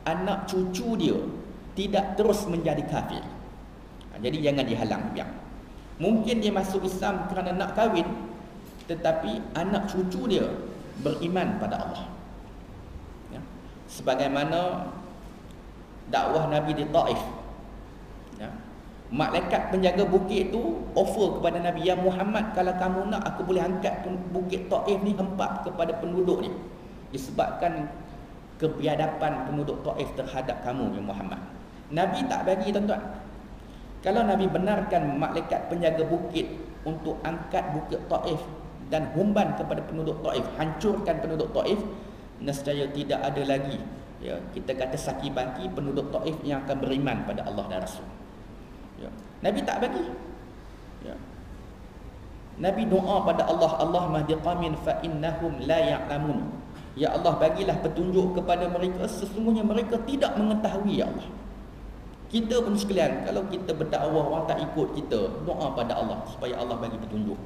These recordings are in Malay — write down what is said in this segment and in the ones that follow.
anak cucu dia tidak terus menjadi kafir. Jadi jangan dihalang biar. Mungkin dia masuk Islam kerana nak kahwin, tetapi anak cucu dia beriman pada Allah. Ya. Sebagaimana dakwah Nabi di Taif. Ya. Malaikat penjaga bukit tu offer kepada Nabi, ya Muhammad, kalau kamu nak, aku boleh angkat bukit Taif ni hempap kepada penduduk ni, disebabkan kebiadaban penduduk Taif terhadap kamu, ya Muhammad. Nabi tak bagi, tuan-tuan. Kalau Nabi benarkan malaikat penjaga bukit untuk angkat bukit Taif dan humban kepada penduduk Taif, hancurkan penduduk Taif, nescaya tidak ada lagi, ya, kita kata saki baki penduduk Taif yang akan beriman pada Allah dan Rasul. Ya. Nabi tak bagi. Ya. Nabi doa pada Allah, Allahumma hdi qaumin fa innahum la ya'lamun. Ya Allah, bagilah petunjuk kepada mereka, sesungguhnya mereka tidak mengetahui, ya Allah. Kita pun sekalian, kalau kita berdakwah orang tak ikut kita, doa pada Allah supaya Allah bagi petunjuk.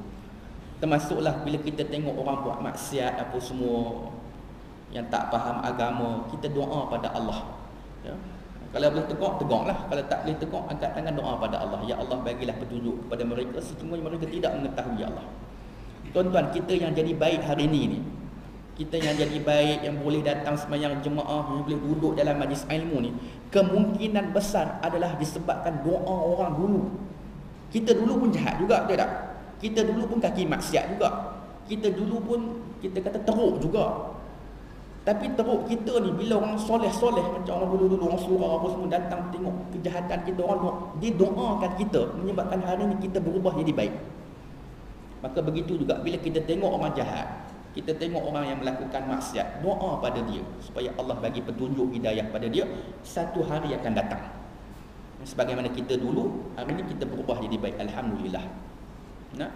Termasuklah bila kita tengok orang buat maksiat apa semua, yang tak faham agama, kita doa pada Allah. Ya. Kalau boleh tegak, tegaklah. Kalau tak boleh tegak, angkat tangan doa pada Allah. Ya Allah, bagilah petunjuk kepada mereka, sesungguhnya mereka tidak mengetahui, ya Allah. Tuan-tuan, kita yang jadi baik hari ini ni, kita yang jadi baik, yang boleh datang sembahyang jemaah, yang boleh duduk dalam majlis ilmu ni, kemungkinan besar adalah disebabkan doa orang dulu. Kita dulu pun jahat juga, betul tak? Kita dulu pun kaki maksiat juga. Kita dulu pun, kita kata teruk juga. Tapi teruk kita ni, bila orang soleh-soleh, macam orang dulu-dulu, orang surau apa semua datang tengok kejahatan kita, orang dia doakan kita, menyebabkan hari ni kita berubah jadi baik. Maka begitu juga bila kita tengok orang jahat, kita tengok orang yang melakukan maksiat, doa pada dia supaya Allah bagi petunjuk hidayah pada dia, satu hari akan datang. Sebagaimana kita dulu, hari ini kita berubah jadi baik, alhamdulillah. Nah,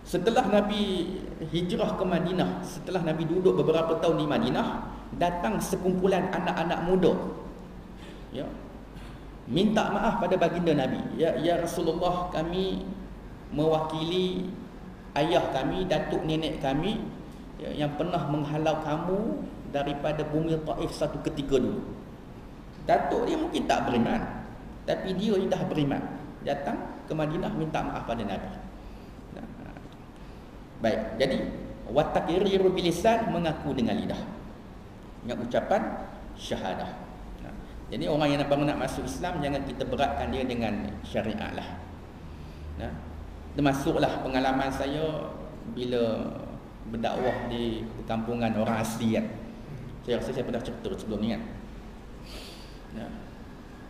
setelah Nabi hijrah ke Madinah, setelah Nabi duduk beberapa tahun di Madinah, datang sekumpulan anak-anak muda, ya, minta maaf pada baginda Nabi. Ya Rasulullah, kami mewakili ayah kami, datuk nenek kami, ya, yang pernah menghalau kamu daripada bumi Taif satu ketika dulu. Datuk dia mungkin tak beriman, tapi dia dah beriman, datang ke Madinah minta maaf pada Nabi. Baik, jadi watakiriru bilisan, mengaku dengan lidah, dengan ucapan syahadah. Jadi orang yang baru nak masuk Islam, jangan kita beratkan dia dengan syariat lah. Termasuklah pengalaman saya bila berdakwah di perkampungan orang asli kan. Saya rasa saya pernah cerita sebelum ni kan.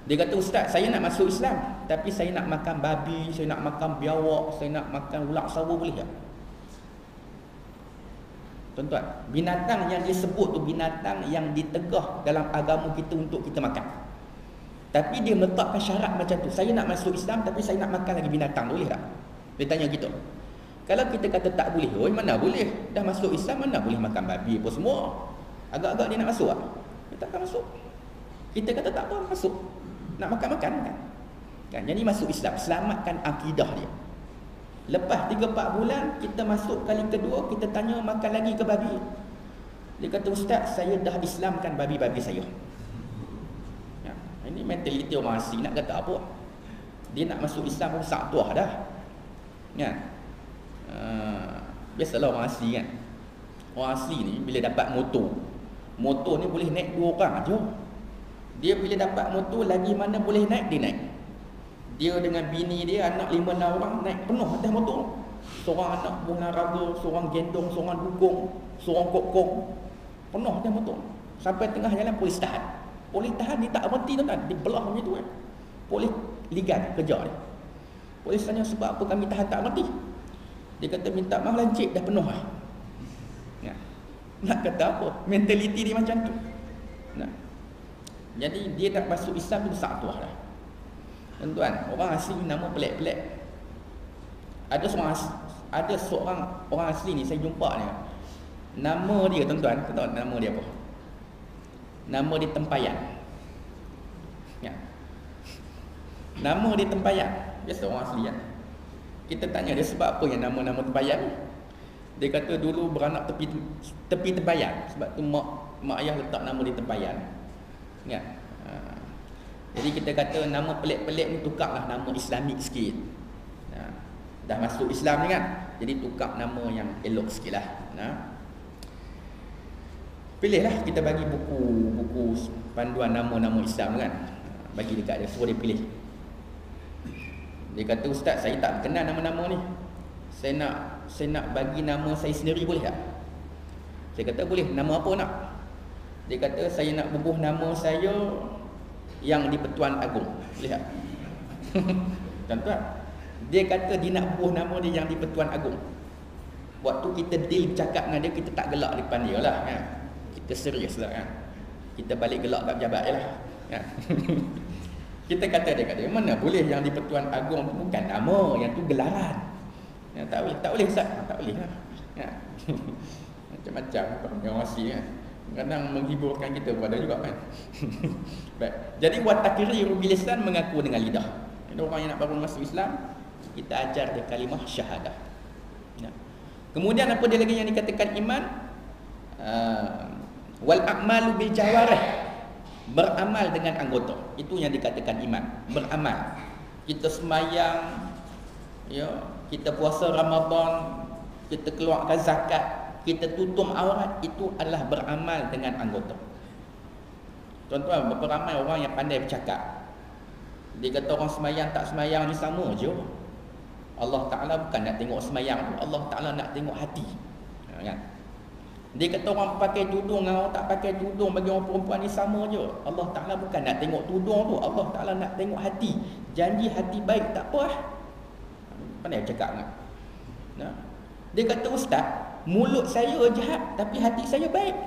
Dia kata, ustaz, saya nak masuk Islam, tapi saya nak makan babi, saya nak makan biawak, saya nak makan ulat sawu, boleh tak? Tuan-tuan, binatang yang disebut tu binatang yang ditegah dalam agama kita untuk kita makan. Tapi dia meletakkan syarat macam tu. Saya nak masuk Islam, tapi saya nak makan lagi binatang, boleh tak? Dia tanya gitu. Kalau kita kata tak boleh, oh mana boleh? Dah masuk Islam, mana boleh makan babi apa semua? Agak-agak dia nak masuk tak? Dia takkan masuk. Kita kata tak apa, masuk. Nak makan-makan kan? Jadi masuk Islam, selamatkan akidah dia. Lepas 3-4 bulan, kita masuk kali kedua, kita tanya makan lagi ke babi? Dia kata, ustaz, saya dah Islamkan babi-babi saya. Ya, ini mentaliti orang asli, nak kata apa? Dia nak masuk Islam pun sak tuah dah. Kan? Biasalah orang asli kan. Orang asli ni bila dapat motor ni boleh naik 2 orang aja. Dia bila dapat motor, lagi mana boleh naik, dia naik. Dia dengan bini dia, anak 5-6 orang naik penuh atas motor. Seorang anak bunga raga, seorang gendong, seorang dukung, seorang kokong, penuh atas motor. Sampai tengah jalan polis tahan. Polis tahan dia tak berhenti, tuan-tuan, dia belah macam tu kan. Polis ligan kejar dia. Polis tanya, sebab apa kami tahan tak berhenti? Dia kata, minta maaf lah encik, dah penuh lah. Ya. Nak kata apa? Mentaliti dia macam tu. Nah. Jadi dia nak masuk Islam tu besar tuah dah. Tuan-tuan, orang asli nama pelik-pelik. Ada seorang orang asli ni saya jumpa ni. Nama dia, tuan-tuan, tahu nama dia apa? Nama dia Tempayan. Ya. Nama dia Tempayan. Biasa orang asli kan. Kita tanya dia sebab apa yang nama-nama Tempayan. Dia kata dulu beranak tepi Tempayan. Sebab tu mak ayah letak nama dia Tempayan. Kan? Jadi kita kata nama pelik-pelik ni tukarlah nama Islamik sikit. Dah masuk Islam ni kan, jadi tukar nama yang elok sikit lah. Pilihlah, kita bagi buku panduan nama-nama Islam kan, bagi dekat dia, suruh dia pilih. Dia kata, ustaz saya tak kenal nama-nama ni, saya nak bagi nama saya sendiri boleh tak? Saya kata boleh. Nama apa nak? Dia kata saya nak bubuh nama saya yang di Pertuan Agong. Boleh tak? Tuan-tuan, dia kata dia nak bubuh nama dia yang di Pertuan Agong. Waktu kita deal cakap dengan dia, kita tak gelak depan dia lah kan? Kita serius lah kan? Kita balik gelak kat pejabat je lah kan? Kita kata, dia kata mana boleh yang di Pertuan Agong tu bukan nama, yang tu gelaran. Tak boleh Ustaz, tak boleh lah kan? Macam-macam orang wasi kan, kadang menghiburkan kita pada juga kan. Baik. Jadi wa takriru bil lisan, mengaku dengan lidah. Ada orang yang nak baru masuk Islam, kita ajar dia kalimah syahadah. Kemudian apa dia lagi yang dikatakan iman? Wal a'malu bil jawarih, beramal dengan anggota. Itu yang dikatakan iman, beramal. Kita semayang, ya, kita puasa Ramadan, kita keluarkan zakat, kita tutup aurat, itu adalah beramal dengan anggota. Tuan-tuan, berapa ramai orang yang pandai bercakap. Dia kata orang semayang tak semayang ni sama je. Allah Ta'ala bukan nak tengok semayang tu, Allah Ta'ala nak tengok hati. Kan? Dia kata orang pakai tudung dengan orang tak pakai tudung, bagi orang perempuan ni sama je. Allah Ta'ala bukan nak tengok tudung tu, Allah Ta'ala nak tengok hati. Janji hati baik tak apa lah. Pandai bercakap kan? Dia kata, ustaz, mulut saya jahat tapi hati saya baik.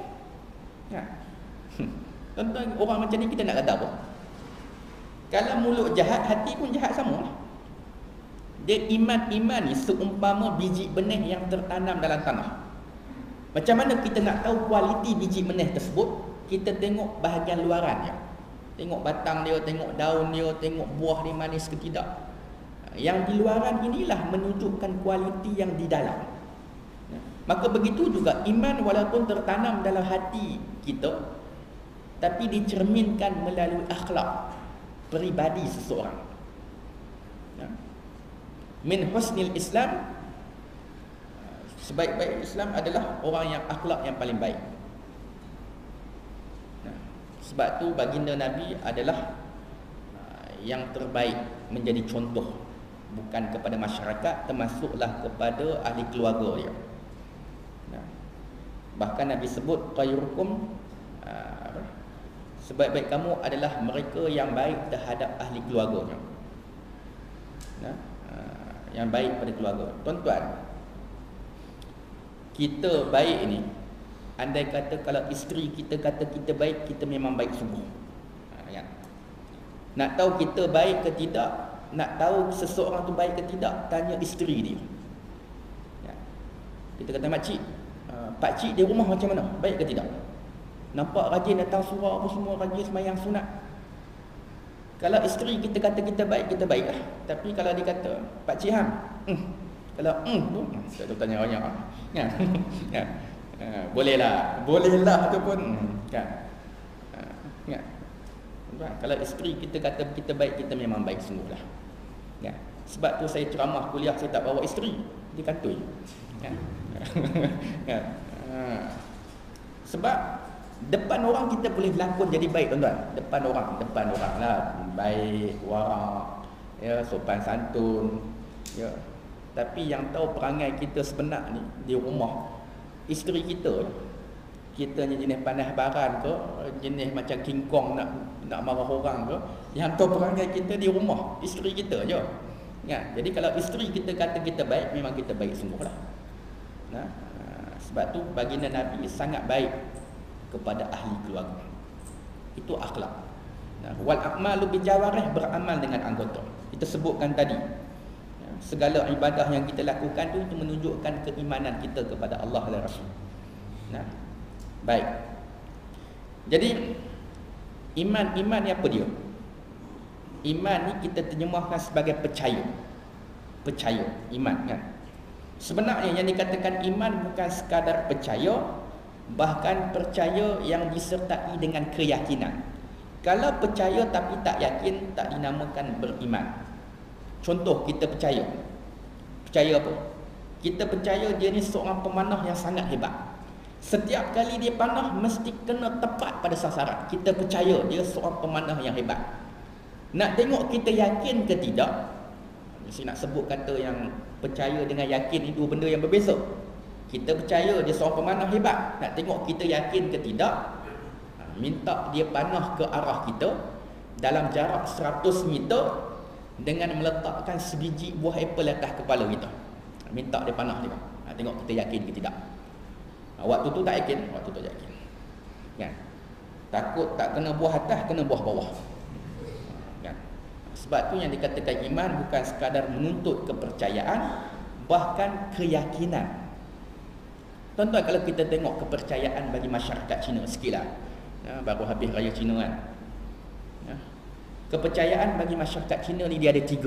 Tuan-tuan, orang macam ni kita nak kata apa? Kalau mulut jahat, hati pun jahat sama lah. Dia iman ni seumpama biji benih yang tertanam dalam tanah. Macam mana kita nak tahu kualiti biji benih tersebut? Kita tengok bahagian luarannya. Tengok batang dia, tengok daun dia, tengok buah dia manis ke tidak. Yang di luaran inilah menunjukkan kualiti yang di dalam. Maka begitu juga iman, walaupun tertanam dalam hati kita, tapi dicerminkan melalui akhlak peribadi seseorang. Min husnil Islam, sebaik-baik Islam adalah orang yang akhlak yang paling baik. Sebab tu baginda Nabi adalah yang terbaik, menjadi contoh, bukan kepada masyarakat, termasuklah kepada ahli keluarga dia. Bahkan Nabi sebut khairukum, sebaik-baik kamu adalah mereka yang baik terhadap ahli keluarganya. Yang baik pada keluarga. Tuan-tuan, kita baik ni, andai kata kalau isteri kita kata kita baik, kita memang baik sungguh. Nak tahu kita baik ke tidak, nak tahu seseorang tu baik ke tidak, tanya isteri dia. Kita kata, makcik, pakcik di rumah macam mana? Baik ke tidak? Nampak rajin datang surau apa semua, rajin sembahyang sunat. Kalau isteri kita kata kita baik, kita baiklah. Tapi kalau dia kata, pakcik Ham, kalau tu, saya tu tanya banyak kan? Bolehlah ataupun kan? Kalau isteri kita kata kita baik, kita memang baik sungguhlah. Sebab tu saya ceramah kuliah, saya tak bawa isteri, dia kantoi. Sebab depan orang kita boleh berlakon jadi baik, tuan-tuan. Depan orang lah baik, warak, ya, sopan santun, ya. Tapi yang tahu perangai kita sebenar ni di rumah, isteri kita. Kita ni jenis panas baran ke, jenis macam King Kong nak marah orang ke, yang tahu perangai kita di rumah, isteri kita je. Jadi kalau isteri kita kata kita baik, memang kita baik sungguhlah. Sebab tu baginda Nabi sangat baik kepada ahli keluarga. Itu akhlak. Wal a'malu bil jawarih, beramal dengan anggota. Kita sebutkan tadi, segala ibadah yang kita lakukan itu menunjukkan keimanan kita kepada Allah dan Rasul. Baik. Jadi iman ni apa dia? Iman ni kita terjemahkan sebagai percaya. Percaya, iman kan. Sebenarnya yang dikatakan iman bukan sekadar percaya, bahkan percaya yang disertai dengan keyakinan. Kalau percaya tapi tak yakin, tak dinamakan beriman. Contoh, kita percaya. Percaya apa? Kita percaya dia ni seorang pemanah yang sangat hebat. Setiap kali dia panah mesti kena tepat pada sasaran. Kita percaya dia seorang pemanah yang hebat. Nak tengok kita yakin ke tidak? Mesti nak sebut kata yang percaya dengan yakin itu benda yang berbeza. Kita percaya dia seorang pemanah hebat. Nak tengok kita yakin ke tidak? Minta dia panah ke arah kita dalam jarak 100 meter dengan meletakkan sebiji buah apple atas kepala kita. Minta dia panah dia. Tengok kita yakin ke tidak. Waktu tu tak yakin, waktu tu tak yakin. Kan? Takut tak kena buah atas, kena buah bawah. Kan? Sebab tu yang dikatakan iman bukan sekadar menuntut kepercayaan, bahkan keyakinan. Tuan-tuan, kalau kita tengok kepercayaan bagi masyarakat Cina sikitlah. Baru habis raya Cina kan. Kepercayaan bagi masyarakat Cina ni dia ada 3.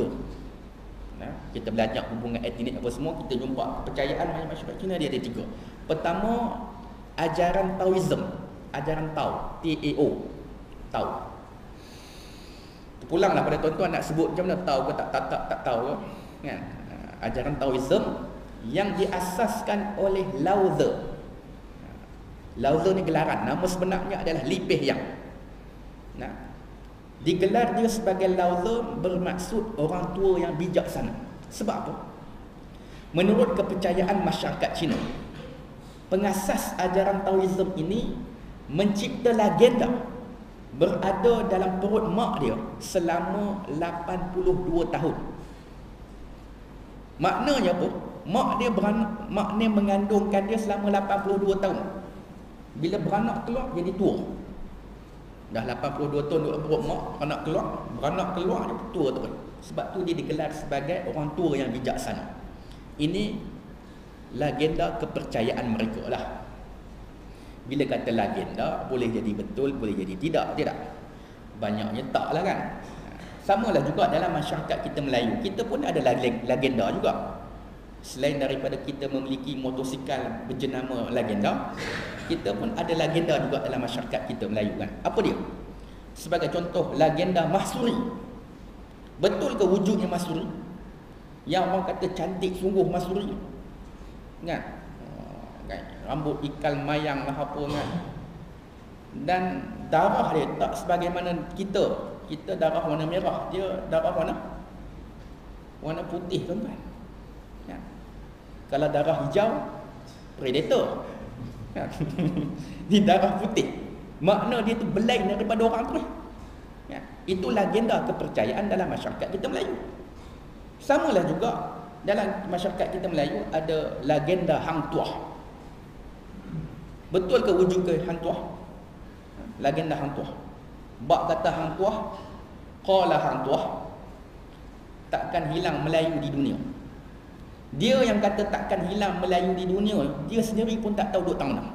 Kita belajar hubungan etnik apa semua, kita jumpa kepercayaan bagi masyarakat Cina dia ada 3. Pertama, ajaran Taoism. Ajaran Tao, T-A-O, Tao. Pulanglah pada tuan-tuan nak sebut macam mana Tao ke tak tahu kan. Ajaran Taoism yang diasaskan oleh Lao Tzu. Lao Tzu ni gelaran, nama sebenarnya adalah Li Peh Yang. Digelar dia sebagai Lao Tzu bermaksud orang tua yang bijaksana. Sebab apa? Menurut kepercayaan masyarakat Cina, pengasas ajaran Taoism ini mencipta legenda berada dalam perut mak dia selama 82 tahun. Maknanya apa? Mak dia mengandungkan dia selama 82 tahun. Bila beranak keluar jadi tua. Dah 82 tahun duduk perut mak, beranak keluar dia tua terus. Sebab tu dia digelar sebagai orang tua yang bijaksana. Ini legenda kepercayaan mereka lah. Bila kata legenda, boleh jadi betul, boleh jadi tidak. Banyaknya tak lah kan. Samalah juga dalam masyarakat kita Melayu. Kita pun ada legenda juga. Selain daripada kita memiliki motosikal berjenama legenda, kita pun ada legenda juga dalam masyarakat kita Melayu kan. Apa dia? Sebagai contoh, legenda Mahsuri. Betul ke wujudnya Mahsuri? Yang orang kata cantik sungguh Mahsuri kan? Rambut ikal mayang lah apa kan. Dan darah dia tak sebagaimana kita. Kita darah warna merah, dia darah warna putih tuan-tuan. Kan? Kalau darah hijau, predator. Kan? Ni darah putih. Makna dia tu belain daripada orang tu. Kan? Itu legenda kepercayaan dalam masyarakat kita Melayu. Samalah juga dalam masyarakat kita Melayu ada legenda Hang Tuah. Betul ke wujud ke Hang Tuah? Legenda Hang Tuah. Bak kata Hang Tuah, qala Hang Tuah, takkan hilang Melayu di dunia. Dia yang kata takkan hilang Melayu di dunia, dia sendiri pun tak tahu duduk tahun mana.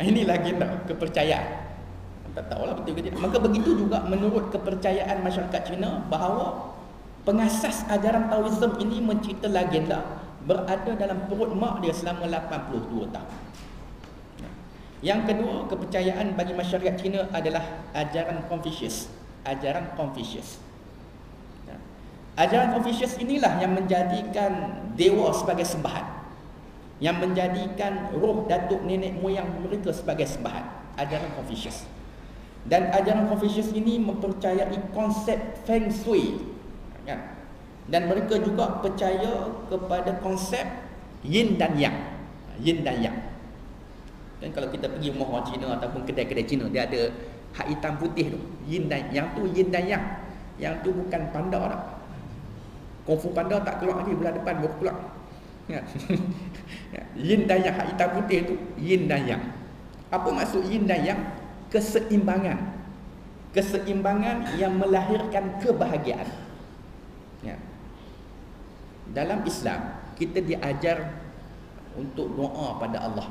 Ini legenda kepercayaan. Tak tahulah betul ke tidak. Maka begitu juga menurut kepercayaan masyarakat Cina bahawa pengasas ajaran Taoism ini mencipta legenda berada dalam perut mak dia selama 82 tahun. Yang kedua, kepercayaan bagi masyarakat Cina adalah ajaran Confucius. Ajaran Confucius. Ajaran Confucius inilah yang menjadikan dewa sebagai sembahan, yang menjadikan roh datuk nenek moyang mereka sebagai sembahan. Ajaran Confucius. Dan ajaran Confucius ini mempercayai konsep Feng Shui. Dan mereka juga percaya kepada konsep Yin dan Yang. Yin dan Yang. Dan kalau kita pergi rumah orang Cina ataupun kedai-kedai Cina, dia ada hak hitam putih tu, Yin dan Yang tu, Yin dan Yang. Yang tu bukan panda dah. Kungfu panda tak keluar lagi, bulan depan baru keluar. Yin dan Yang, hak hitam putih tu Yin dan Yang. Apa maksud Yin dan Yang? Keseimbangan. Keseimbangan yang melahirkan kebahagiaan. Dalam Islam, kita diajar untuk doa pada Allah.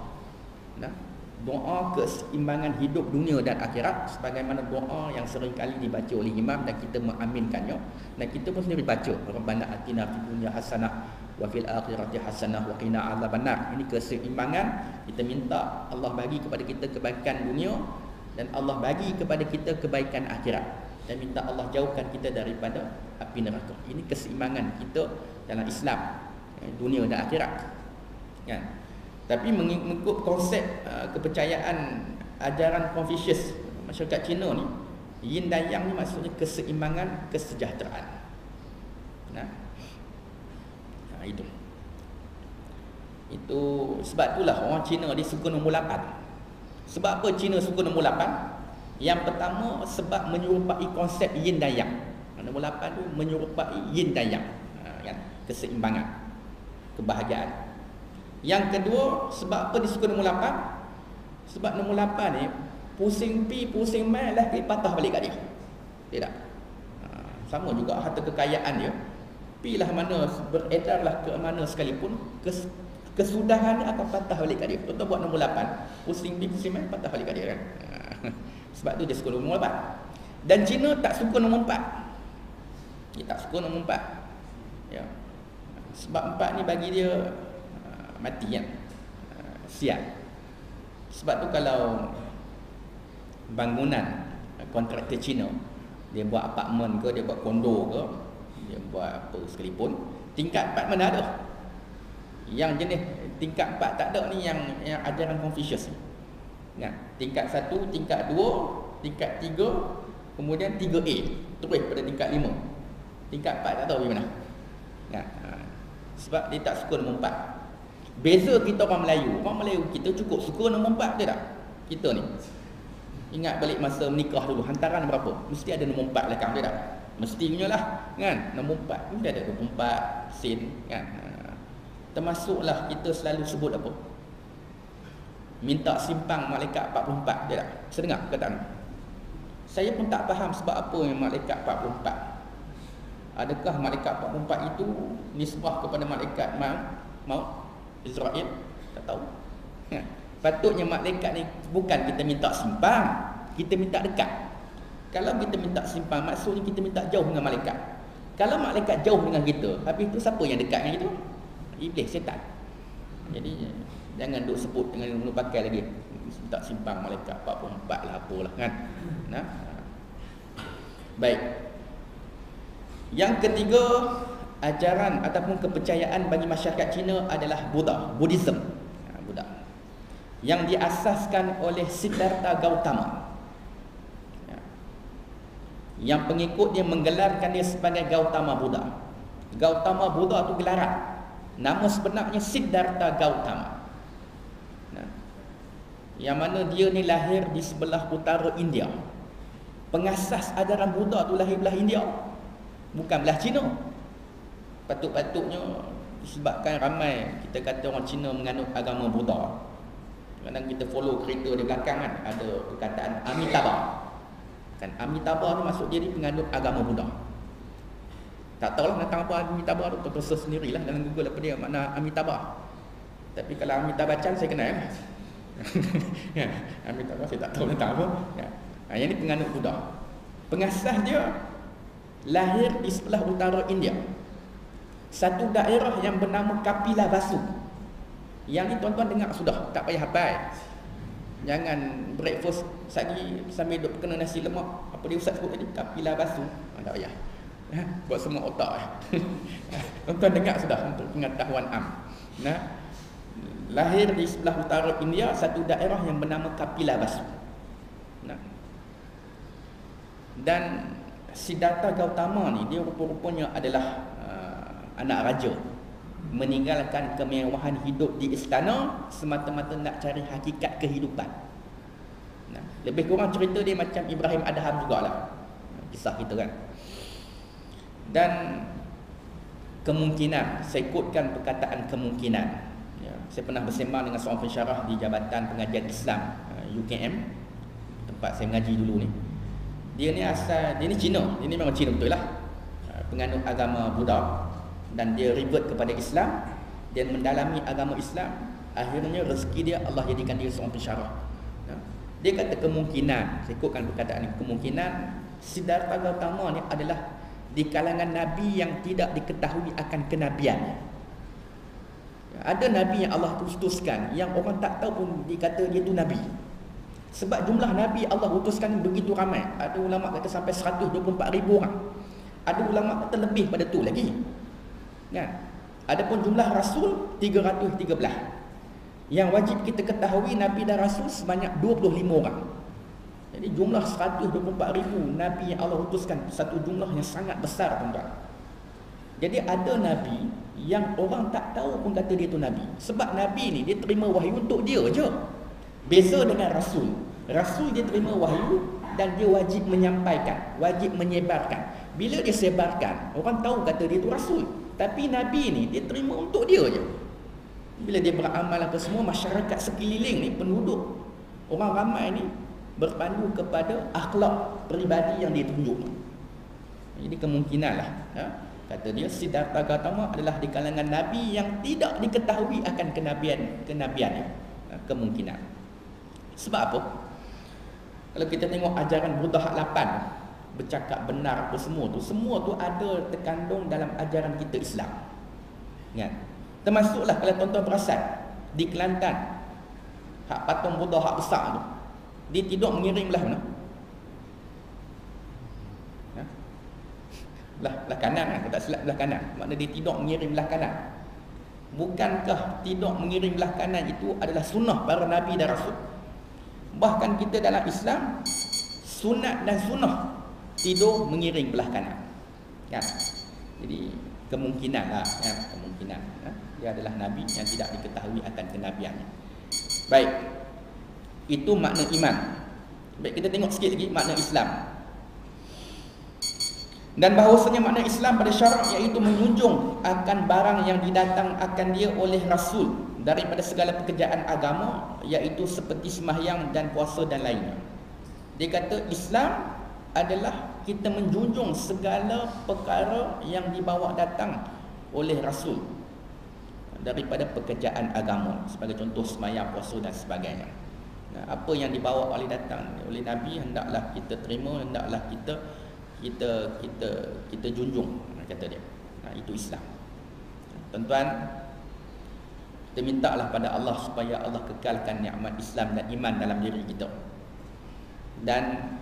Doa keseimbangan hidup dunia dan akhirat, sebagaimana doa yang seringkali dibaca oleh imam dan kita mengaminkannya, dan kita pun sendiri baca, Rabbana atina fid dunya hasanah wa fil akhirati hasanah wa qina adzabannar. Ini keseimbangan. Kita minta Allah bagi kepada kita kebaikan dunia Dan Allah bagi kepada kita kebaikan akhirat, dan minta Allah jauhkan kita daripada api neraka. Ini keseimbangan kita dalam Islam, dunia dan akhirat, kan? Tapi mengikut konsep kepercayaan ajaran Confucius, masyarakat Cina ni, yin dan yang ni maksudnya keseimbangan, kesejahteraan. Nah, itu sebab itulah orang Cina dia suka nombor 8. Sebab apa Cina suka nombor 8? Yang pertama, sebab menyerupai konsep yin dan yang. Nombor 8 tu menyerupai yin dan yang, kan? Keseimbangan, kebahagiaan. Yang kedua, sebab apa dia suka nombor 8? Sebab nombor 8 ni pusing pi pusing mai lah patah balik kat dia. Tidak. Sama juga harta kekayaan dia. Pilah mana, beredarlah ke mana sekalipun, kesudahan dia akan patah balik kat dia. Contoh buat nombor 8, pusing pi pusing mai patah balik kat dia, kan? Sebab tu dia suka nombor 8. Dan Cina tak suka nombor 4. Dia tak suka nombor 4. Ya. Sebab 4 ni bagi dia mati, kan? Sial. Sebab tu kalau bangunan kontraktor Cina, dia buat apartmen ke, dia buat kondo ke, dia buat apa sekalipun, tingkat 4 mana ada. Yang jenis tingkat 4 tak ada ni, yang ajaran Confucius ni. Nah, tingkat 1, tingkat 2, tingkat 3, kemudian 3A, terus pada tingkat 5. Tingkat 4 tak tahu di mana. Nah, sebab dia tak suka nombor 4. Beza kita orang Melayu. Orang Melayu kita cukup suka nombor 4 ke tak? Kita ni ingat balik masa menikah dulu, hantaran berapa? Mesti ada nombor 4 belakang dia tak? Mesti punya lah, kan? Nombor 4, mesti ada nombor 4 sen, kan? Termasuklah kita selalu sebut apa? Minta simpang malaikat 44, dia tak? Saya dengar perkataan. Saya pun tak faham sebab apa yang malaikat 44. Adakah malaikat 44 itu nisbah kepada malaikat maut Israel? Tak tahu. Patutnya malaikat ni bukan kita minta simpang, kita minta dekat. Kalau kita minta simpang, maksudnya kita minta jauh dengan malaikat. Kalau malaikat jauh dengan kita, habis tu siapa yang dekat dengan kita? Iblis, syaitan. Jadi jangan duk sebut dengan mula pakai lagi minta simpang malaikat 44 lah apalah, kan? Nah. Baik. Yang ketiga, ajaran ataupun kepercayaan bagi masyarakat Cina adalah Buddhism. Buddha. Yang diasaskan oleh Siddhartha Gautama. Yang pengikut dia menggelarkan dia sebagai Gautama Buddha. Gautama Buddha tu gelaran. Nama sebenarnya Siddhartha Gautama. Yang mana dia ni lahir di sebelah utara India. Pengasas ajaran Buddha tu lahir belah India, bukan belah Cina. Patut-patutnya disebabkan ramai kita kata orang Cina menganut agama Buddha. Kadang kita follow kereta di belakang, kan, ada perkataan Amitabha. Kan Amitabha ni maksud dia ni penganut agama Buddha. Tak tahulah tentang apa Amitabha tu, terus sendirilah dalam Google apa dia makna Amitabha. Tapi kalau Amitabha Bachchan saya kenal. Ya, Amitabha saya tak tahu tentang apa. Ya. Yang ni penganut Buddha. Pengasas dia lahir di sebelah utara India. Satu daerah yang bernama Kapilavastu. Yang ni tuan-tuan dengar sudah, tak payah hafal. Jangan breakfast sagi sambil duk kena nasi lemak. Apa dia ustaz sebut tadi? Kapilavastu. Tak payah. Buat semua otak. Tuan-tuan dengar sudah untuk pengetahuan am. Nah, lahir di sebelah utara India satu daerah yang bernama Kapilavastu. Nah. Dan Siddhartha Gautama ni dia rupa-rupanya adalah anak raja, meninggalkan kemewahan hidup di istana semata-mata nak cari hakikat kehidupan. Nah, lebih kurang cerita dia macam Ibrahim Adham jugalah, kisah kita, kan. Dan kemungkinan, saya kutkan perkataan kemungkinan, ya, saya pernah bersembang dengan seorang pensyarah di Jabatan Pengajian Islam UKM, tempat saya mengaji dulu ni. Dia ni Cina, dia ni memang Cina betul lah, penganut agama Buddha, dan dia revert kepada Islam dan mendalami agama Islam. Akhirnya rezeki dia Allah jadikan dia seorang pensyarah. Dia kata kemungkinan, saya ikutkan perkataan ni, kemungkinan Siddhartha Gautama ni adalah di kalangan Nabi yang tidak diketahui akan kenabiannya. Ada Nabi yang Allah utuskan yang orang tak tahu pun dikata dia tu Nabi. Sebab jumlah Nabi Allah utuskan begitu ramai. Ada ulama kata sampai 124,000 orang. Ada ulama kata lebih pada tu lagi. Kan? Adapun jumlah Rasul 313. Yang wajib kita ketahui Nabi dan Rasul sebanyak 25 orang. Jadi jumlah 124,000 Nabi yang Allah utuskan, satu jumlah yang sangat besar, tuan-tuan. Jadi ada Nabi yang orang tak tahu pun kata dia tu Nabi. Sebab Nabi ni dia terima wahyu untuk dia je. Beza dengan Rasul. Rasul dia terima wahyu dan dia wajib menyampaikan, wajib menyebarkan. Bila dia sebarkan, orang tahu kata dia tu Rasul. Tapi Nabi ni dia terima untuk dia je. Bila dia beramal apa semua, masyarakat sekeliling ni, penduduk, orang ramai ni berpandu kepada akhlak peribadi yang dia tunjuk. Jadi kemungkinan lah, kata dia Siddhartha Gautama adalah di kalangan Nabi yang tidak diketahui akan kenabiannya. Kemungkinan. Sebab apa? Kalau kita tengok ajaran Buddha hak 8, bercakap benar apa semua tu ada terkandung dalam ajaran kita Islam. Kan? Termasuklah kalau tuan-tuan perasan di Kelantan, hak patung Buddha hak besar tu, dia tidur mengiring belah mana? Belah kanan kan? Kalau tak silap belah kanan. Maknanya dia tidur mengiring belah kanan. Bukankah tidur mengiring belah kanan itu adalah sunnah para Nabi dan Rasul? Bahkan kita dalam Islam, sunat dan sunnah tidur mengiring belah kanan. Kan? Jadi kemungkinan lah, kan? Kemungkinan dia adalah Nabi yang tidak diketahui akan kenabiannya. Baik, itu makna iman. Baik, kita tengok sikit lagi makna Islam. Dan bahawasanya makna Islam pada syarak iaitu menjunjung akan barang yang didatang akan dia oleh Rasul daripada segala pekerjaan agama, iaitu seperti sembahyang dan puasa dan lainnya. Dia kata Islam adalah kita menjunjung segala perkara yang dibawa datang oleh Rasul daripada pekerjaan agama, sebagai contoh sembahyang, puasa dan sebagainya. Apa yang dibawa oleh datang oleh Nabi hendaklah kita terima, hendaklah kita junjung, kata dia. Itu Islam. Tuan-tuan, kita mintalah pada Allah supaya Allah kekalkan nikmat Islam dan iman dalam diri kita. Dan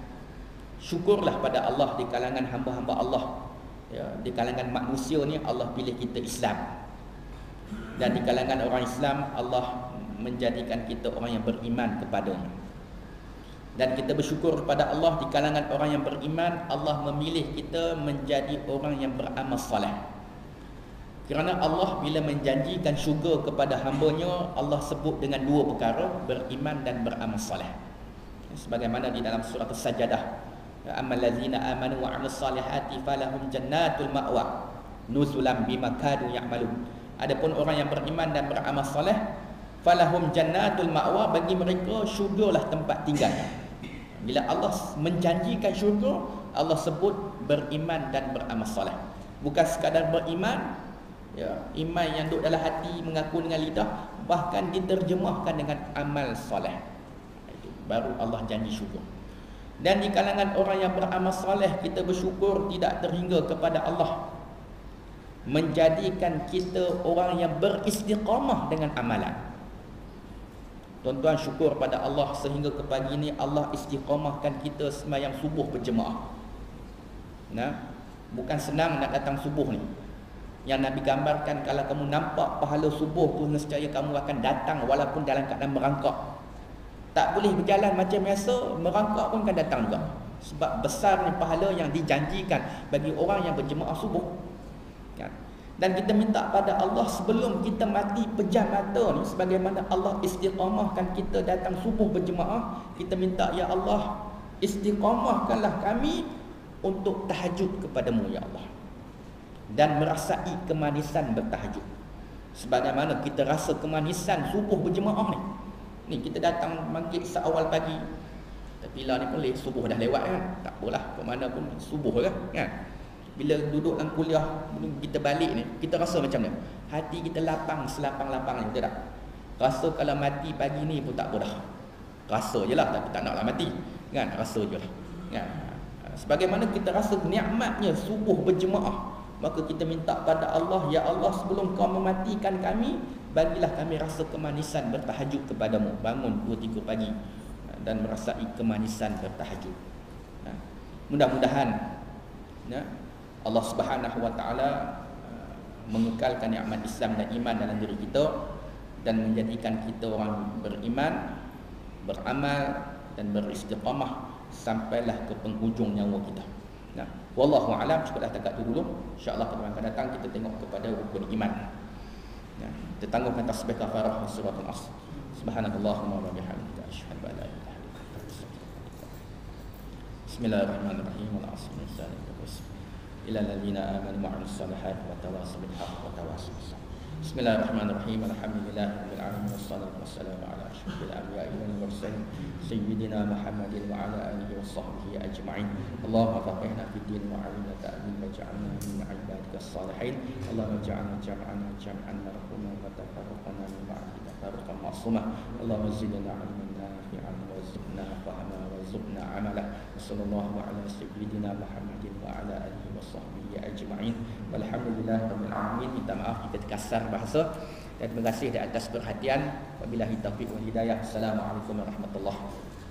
syukurlah pada Allah di kalangan hamba-hamba Allah, ya, di kalangan manusia ni Allah pilih kita Islam. Dan di kalangan orang Islam Allah menjadikan kita orang yang beriman kepadanya. Dan kita bersyukur kepada Allah di kalangan orang yang beriman, Allah memilih kita menjadi orang yang beramal soleh. Kerana Allah bila menjanjikan syurga kepada hamba-Nya, Allah sebut dengan dua perkara, beriman dan beramal soleh. Sebagaimana di dalam surah As-Sajdah, ammal ladzina amanu wa 'amilus solihati falahum jannatul ma'wa nuzulan bima kanu ya'malun. Adapun orang yang beriman dan beramal soleh, falahum jannatul ma'wa, bagi mereka syurgalah tempat tinggal. Bila Allah menjanjikan syurga, Allah sebut beriman dan beramal soleh. Bukan sekadar beriman, ya, iman yang duduk dalam hati, mengaku dengan lidah, bahkan diterjemahkan dengan amal soleh. Itu baru Allah janji syurga. Dan di kalangan orang yang beramal soleh, kita bersyukur tidak terhingga kepada Allah menjadikan kita orang yang beristiqamah dengan amalan. Tuan-tuan, syukur pada Allah sehingga ke pagi ni Allah istiqamahkan kita sembahyang subuh berjemaah. Bukan senang nak datang subuh ni. Yang Nabi gambarkan, kalau kamu nampak pahala subuh tu, nescaya kamu akan datang walaupun dalam keadaan merangkak. Tak boleh berjalan macam biasa, merangkak pun akan datang juga. Sebab besar ni pahala yang dijanjikan bagi orang yang berjemaah subuh. Dan kita minta pada Allah sebelum kita mati pejam mata ni, sebagaimana Allah istiqamahkan kita datang subuh berjemaah, kita minta, ya Allah, istiqamahkanlah kami untuk tahajud kepadamu, ya Allah, dan merasai kemanisan bertahajud sebagaimana kita rasa kemanisan subuh berjemaah ni. Ni kita datang bangkit seawal pagi, tapi lah ni pun subuh dah lewat kan, tak apalah, ke mana pun subuh kan. Bila duduk dalam kuliah, kita balik ni, kita rasa macam mana? Hati kita lapang, selapang-lapang ni, betul tak? Rasa kalau mati pagi ni pun tak apa dah. Rasa je lah, tapi tak naklah mati, kan? Rasa je lah, kan? Sebagaimana kita rasa nikmatnya subuh berjemaah, maka kita minta pada Allah, ya Allah, sebelum kau mematikan kami, bagilah kami rasa kemanisan bertahajud kepadamu. Bangun 2-3 pagi, dan merasai kemanisan bertahajud. Mudah-mudahan Allah Subhanahu wa taala mengekalkan nikmat Islam dan iman dalam diri kita dan menjadikan kita orang beriman, beramal dan beristiqamah sampailah ke penghujung nyawa kita. Wallahu a'lam. Cukuplah takat itu dulu. Insya-Allah pada minggu akan datang kita tengok kepada rukun iman. Kita tangguhkan tasbih kafarah surah Al-Asr. Subhanakallahumma wa bihamdika asyhadu an la ilaha illa anta astaghfiruka wa atubu ilaik. Bismillahirrahmanirrahim. Al-'asr insani al-husn. Ila alladziina aamanu wa 'amilus salihati wa tawassaw bil haqqi wa tawassaw bis sabr. Bismillahirrahmanirrahim. Alhamdulillahirabbil alamin wassalatu wassalamu ala asyrafil anbiya'i wal mursalin sayyidina Muhammadin wa ala alihi washabbihi ajma'in. Allahumma faqihna fid din wa 'allimna ta'wil waj'alna min 'ibadika as-salihin. Allahumma ij'alna jam'ana jam'an marhuman wa tafarraqna min ba'di tafarruqan ma'suma. Allahumma zidna 'ilman nafi'an warzuqna fahma warzuqna 'amala. Sallallahu ala sayyidina Muhammadin wa ala alihi washabbihi ajma'in. Walhamdulillahirabbil alamin. Minta maaf kita terkasar bahasa dan terima kasih di atas perhatian. Wabillahi taufiq wal hidayah. Assalamualaikum warahmatullahi wabarakatuh.